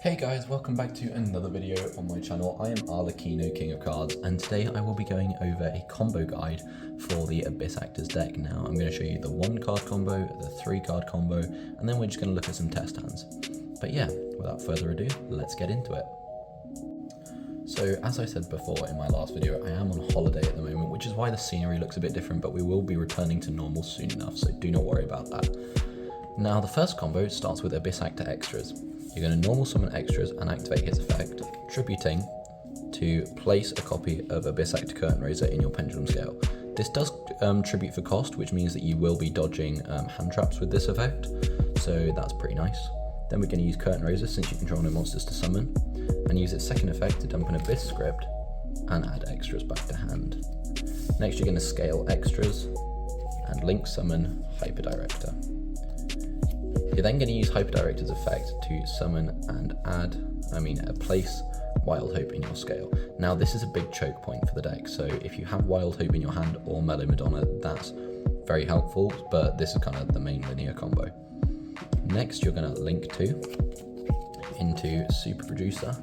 Hey guys, welcome back to another video on my channel. I am Arlecchino, King of Cards, and today I will be going over a combo guide for the Abyss Actors deck. Now I'm going to show you the 1-card combo, the 3-card combo, and then we're just going to look at some test hands. But yeah, without further ado, let's get into it. So as I said before in my last video, I am on holiday at the moment, which is why the scenery looks a bit different, but we will be returning to normal soon enough, so do not worry about that. Now the first combo starts with Abyss Actor Extras. You're going to normal summon Extras and activate his effect, tributing to place a copy of Abyss Actor Curtain Raiser in your Pendulum Scale. This does tribute for cost, which means that you will be dodging hand traps with this effect, so that's pretty nice. Then we're going to use Curtain Raiser since you control no monsters to summon, and use its second effect to dump an Abyss script and add Extras back to hand. Next you're going to scale Extras and link summon Hyperdirector. You're then going to use Hyperdirector's effect to summon and place Wild Hope in your scale. Now this is a big choke point for the deck, so if you have Wild Hope in your hand or Mellow Madonna, that's very helpful, but this is kind of the main linear combo. Next you're going to link 2 into Super Producer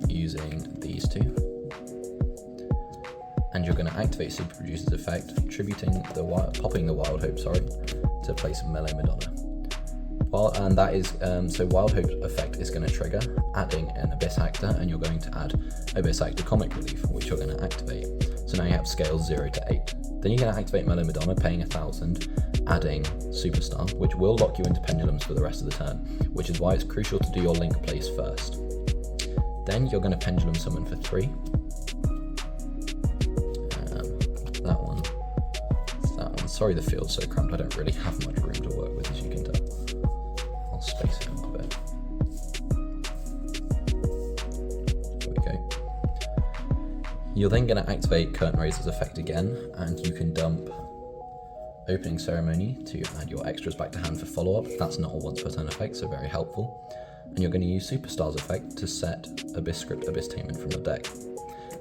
using these two, and you're going to activate Super Producer's effect, popping the Wild Hope, to place Mellow Madonna. And that is, so Wild Hope's effect is going to trigger, adding an Abyss Actor, and you're going to add Abyss Actor Comic Relief, which you're going to activate. So now you have scales 0 to 8. Then you're going to activate Mellow Madonna, paying 1,000, adding Superstar, which will lock you into Pendulums for the rest of the turn, which is why it's crucial to do your link plays first. Then you're going to Pendulum Summon for 3. That one. Sorry the field's so cramped, I don't really have much room to work with, as you can tell. I'll space it out a bit. There we go. You're then going to activate Curtain Raiser's effect again, and you can dump Opening Ceremony to add your Extras back to hand for follow-up. That's not a once per turn effect, so very helpful. And you're going to use Superstar's effect to set Abyss Script Abyss Tainment from the deck.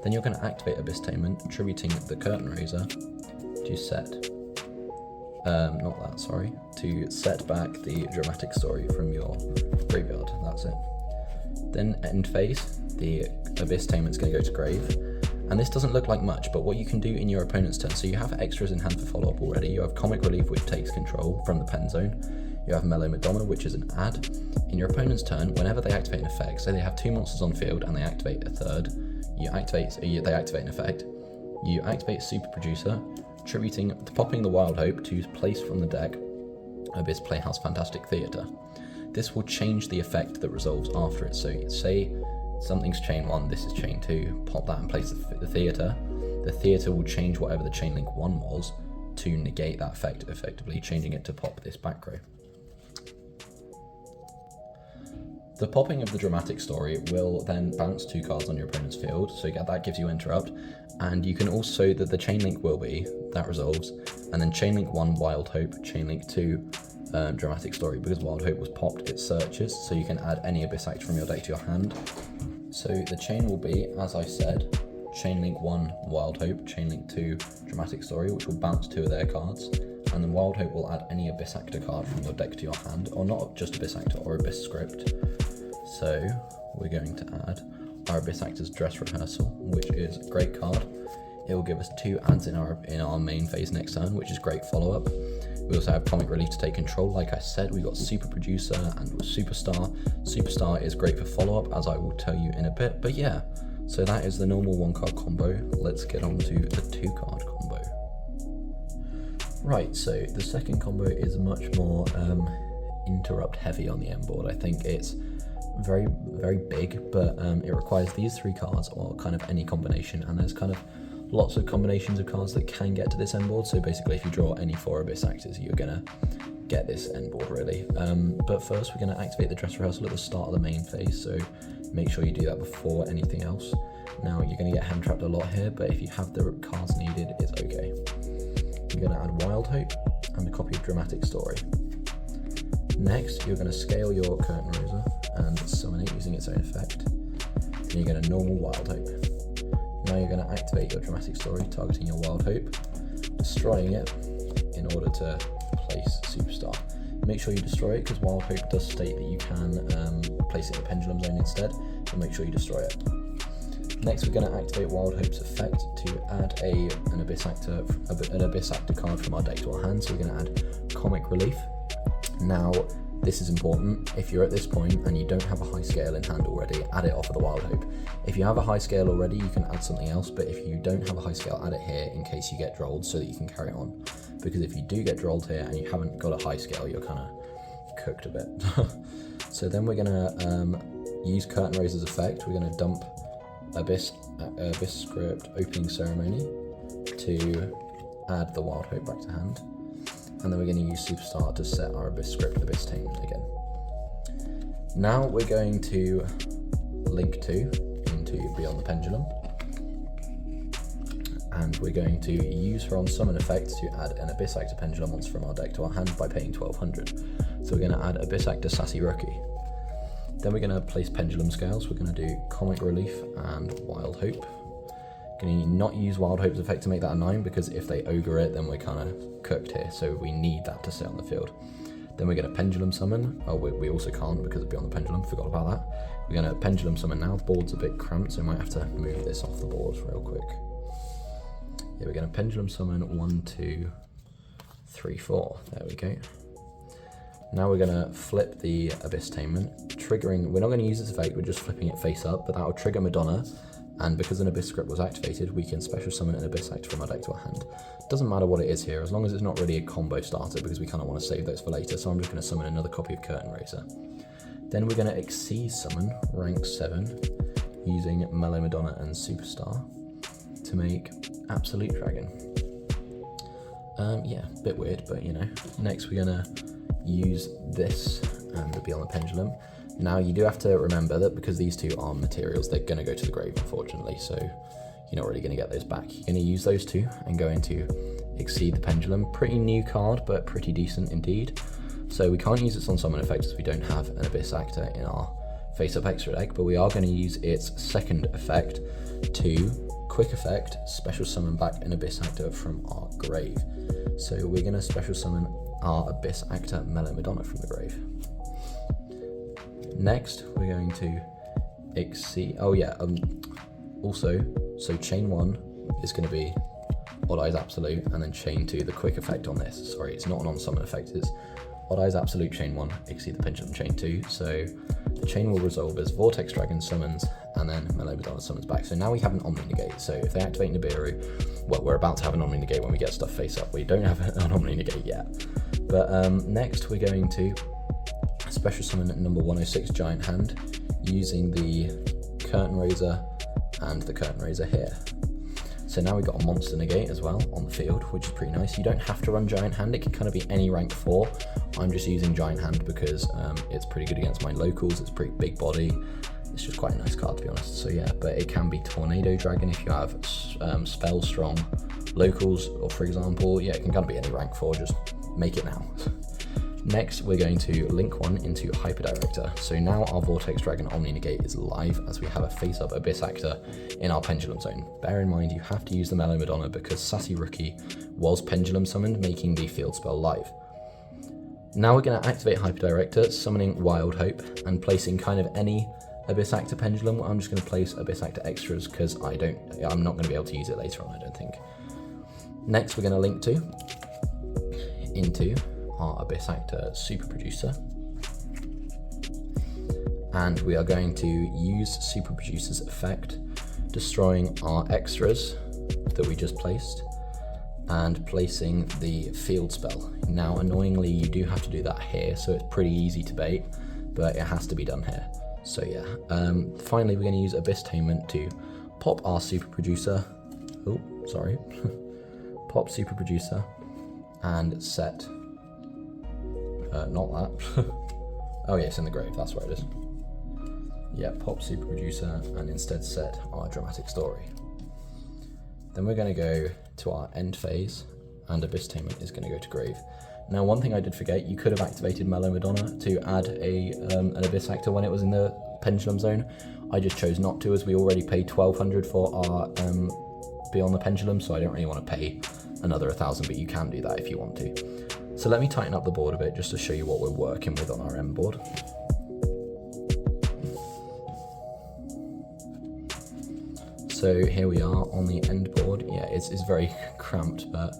Then you're going to activate Abyss Tainment, tributing the Curtain Raiser to set to set back the Dramatic Story from your graveyard. That's it. Then end phase, the Abyss Tainment's going to go to grave, and this doesn't look like much, but what you can do in your opponent's turn, so you have Extras in hand for follow-up already, you have Comic Relief, which takes control from the pen zone, you have Mellow Madonna, which is an add. In your opponent's turn, whenever they activate an effect, say they have 2 monsters on field and they activate a third, they activate an effect, you activate Super Producer, popping the Wild Hope to place from the deck Abyss Playhouse Fantastic Theatre. This will change the effect that resolves after it. So say something's chain 1, this is chain 2, pop that and place the theatre. The theatre will change whatever the chain link 1 was to negate that effect, effectively changing it to pop this back row. The popping of the Dramatic Story will then bounce 2 cards on your opponent's field, so that gives you interrupt, and you can also, the chain link will be, that resolves, and then chain link 1 Wild Hope, chain link 2 Dramatic Story. Because Wild Hope was popped, it searches, so you can add any Abyss Actor from your deck to your hand. So the chain will be, as I said, chain link 1 Wild Hope, chain link 2 Dramatic Story, which will bounce 2 of their cards, and then Wild Hope will add any Abyss Actor card from your deck to your hand, or not just Abyss Actor, or Abyss Script. So we're going to add our Abyss Actor's Dress Rehearsal, which is a great card. It will give us 2 adds in our main phase next turn, which is great follow-up. We also have Comic Relief to take control. Like I said, we've got Super Producer and Superstar. Superstar is great for follow-up, as I will tell you in a bit. But yeah, so that is the normal 1-card combo. Let's get on to the 2-card combo. Right, so the second combo is much more interrupt heavy on the end board. I think it's very, very big, but it requires these 3 cards or kind of any combination, and there's kind of lots of combinations of cards that can get to this end board. So basically if you draw any 4 Abyss Actors, you're gonna get this end board really. But first we're gonna activate the Dress Rehearsal at the start of the main phase, so make sure you do that before anything else. Now you're gonna get hand trapped a lot here, but if you have the cards needed, it's okay. You're gonna add Wild Hope and a copy of Dramatic Story. Next, you're going to scale your Curtain Raiser and summon it using its own effect. Then you're going to normal Wild Hope. Now you're going to activate your Dramatic Story, targeting your Wild Hope, destroying it in order to place Superstar. make sure you destroy it, because Wild Hope does state that you can place it in the Pendulum Zone instead, so make sure you destroy it. Next, we're going to activate Wild Hope's effect to add an Abyss Actor card from our deck to our hand. So we're going to add Comic Relief. Now, this is important. If you're at this point and you don't have a high scale in hand already, add it off of the Wild Hope. If you have a high scale already, you can add something else, but if you don't have a high scale, add it here in case you get drolled so that you can carry on. Because if you do get drolled here and you haven't got a high scale, you're kind of cooked a bit. So then we're going to use Curtain Raiser's effect. We're going to dump Abyss Script Opening Ceremony to add the Wild Hope back to hand, and then we're going to use Superstar to set our Abyss Script Abyss Tainment again. Now we're going to link 2 into Beyond the Pendulum, and we're going to use her on summon effect to add an Abyss Actor Pendulum monster from our deck to our hand by paying 1200. So we're going to add Abyss Actor Sassy Rookie. Then we're going to place Pendulum Scales. We're going to do Comic Relief and Wild Hope. Going to not use Wild Hope's effect to make that a 9, because if they ogre it, then we're kind of cooked here. So we need that to sit on the field. Then we're going to Pendulum Summon. Oh, we also can't because it's Beyond the Pendulum. Forgot about that. We're going to Pendulum Summon now. Board's a bit cramped, so we might have to move this off the board real quick. Yeah, we're going to Pendulum Summon 1, 2, 3, 4. There we go. Now we're going to flip the Abyss Tainment, triggering, we're not going to use this effect, we're just flipping it face up, but that will trigger Madonna, and because an Abyss Script was activated, we can special summon an Abyss Actor from our deck to our hand. Doesn't matter what it is here, as long as it's not really a combo starter, because we kind of want to save those for later, so I'm just going to summon another copy of Curtain Raiser. Then we're going to Exceed Summon, rank 7, using Mellow Madonna and Superstar to make Absolute Dragon. Yeah, a bit weird, but you know. Next we're going to use this and Beyond the Pendulum. Now you do have to remember that because these two are materials, they're going to go to the grave, unfortunately, so you're not really going to get those back. You're going to use those two and go into Exceed the Pendulum. Pretty new card, but pretty decent indeed. So we can't use its on summon effect as we don't have an Abyss Actor in our face-up extra deck, but we are going to use its second effect to quick effect, special summon back an Abyss Actor from our grave. So we're going to special summon our Abyss Actor Mellow Madonna from the grave. Next, we're going to exceed. Oh yeah. Also, so chain 1 is going to be Odd Eyes Absolute, and then chain 2, the quick effect on this. Sorry, it's not an on summon effect. It's Odd Eyes Absolute chain 1, Exceed the Pendulum chain 2. So the chain will resolve as Vortex Dragon summons, and then Mellow Madonna summons back. So now we have an Omni Negate. So if they activate Nibiru, well, we're about to have an Omni Negate when we get stuff face up. We don't have an Omni Negate yet. But next we're going to special summon number 106 Giant Hand using the Curtain Raiser and the Curtain Raiser here. So now we've got a Monster Negate as well on the field, which is pretty nice. You don't have to run Giant Hand, it can kind of be any rank 4. I'm just using Giant Hand because it's pretty good against my locals, it's pretty big body. It's just quite a nice card to be honest. So yeah, but it can be Tornado Dragon if you have spell strong locals, or for example, yeah, it can kind of be any rank 4, just make it now. Next, we're going to link 1 into Hyper Director. So now our Vortex Dragon Omni Negate is live as we have a face-up Abyss Actor in our Pendulum Zone. Bear in mind, you have to use the Mellow Madonna because Sassy Rookie was Pendulum summoned, making the field spell live. Now we're going to activate Hyper Director, summoning Wild Hope, and placing kind of any Abyss Actor Pendulum. I'm just going to place Abyss Actor Extras because I'm not going to be able to use it later on, I don't think. Next, we're going to link 2 into our Abyss Actor Super Producer, and we are going to use Super Producer's effect, destroying our extras that we just placed and placing the field spell. Now annoyingly you do have to do that here, so it's pretty easy to bait, but it has to be done here. So yeah, finally we're going to use Abyss Tainment to pop our Super Producer, pop Super Producer and set not that. Oh yeah, it's in the grave, that's where it is. Yeah, pop Super Producer and instead set our Dramatic Story. Then we're going to go to our end phase and Abyss Tainment is going to go to grave. Now one thing I did forget, you could have activated Mellow Madonna to add an Abyss Actor when it was in the Pendulum Zone. I just chose not to as we already paid 1200 for our Beyond the Pendulum, so I don't really want to pay another 1000, but you can do that if you want to. So let me tighten up the board a bit just to show you what we're working with on our end board. So here we are on the end board. Yeah, it's very cramped, but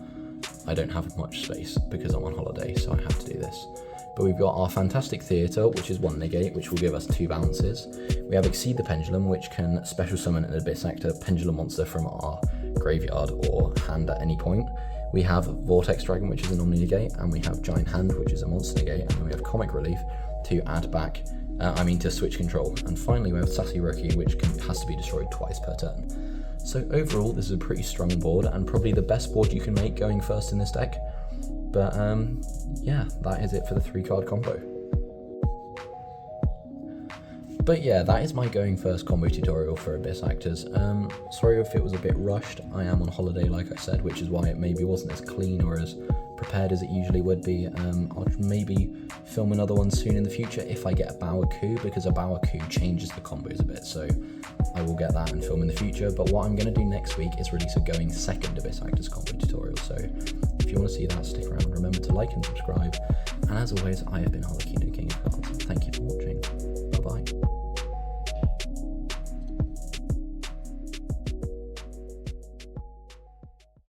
I don't have much space because I'm on holiday, so I have to do this. But we've got our Fantastic Theatre, which is 1 negate, which will give us 2 bounces. We have Exceed the Pendulum, which can special summon an Abyss Actor pendulum monster from our graveyard or hand at any point. We have Vortex Dragon, which is an Omni negate, and we have Giant Hand, which is a monster negate, and then we have Comic Relief to add back, to switch control. And finally we have Sassy Rookie, which has to be destroyed twice per turn. So overall, this is a pretty strong board, and probably the best board you can make going first in this deck. But yeah, that is it for the 3-card combo. But yeah, that is my going first combo tutorial for Abyss Actors. Sorry if it was a bit rushed. I am on holiday, like I said, which is why it maybe wasn't as clean or as prepared as it usually would be. I'll maybe film another one soon in the future if I get a Bower Coup, because a Bower Coup changes the combos a bit, so I will get that and film in the future. But what I'm going to do next week is release a going second Abyss Actors combo tutorial, so if you want to see that, stick around. Remember to like and subscribe, and as always, I have been Harlequino, King of Cards. Thank you for watching.